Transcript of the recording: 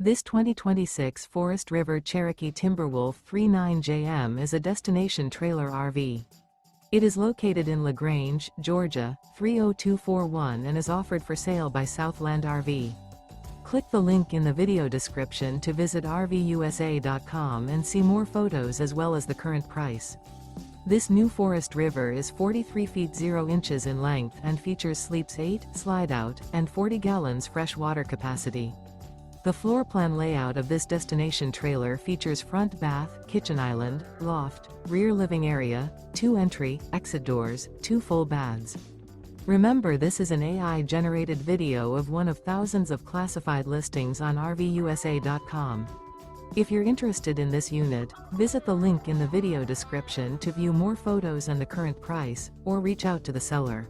This 2026 Forest River Cherokee Timberwolf 39JM is a destination trailer RV. It is located in LaGrange, Georgia, 30241 and is offered for sale by Southland RV. Click the link in the video description to visit RVUSA.com and see more photos as well as the current price. This new Forest River is 43 feet 0 inches in length and features sleeps 8, Slideout, and 40 gallons fresh water capacity. The floor plan layout of this destination trailer features front bath, kitchen island, loft, rear living area, 2 entry, exit doors, 2 full baths. Remember, this is an AI-generated video of one of thousands of classified listings on RVUSA.com. If you're interested in this unit, visit the link in the video description to view more photos and the current price, or reach out to the seller.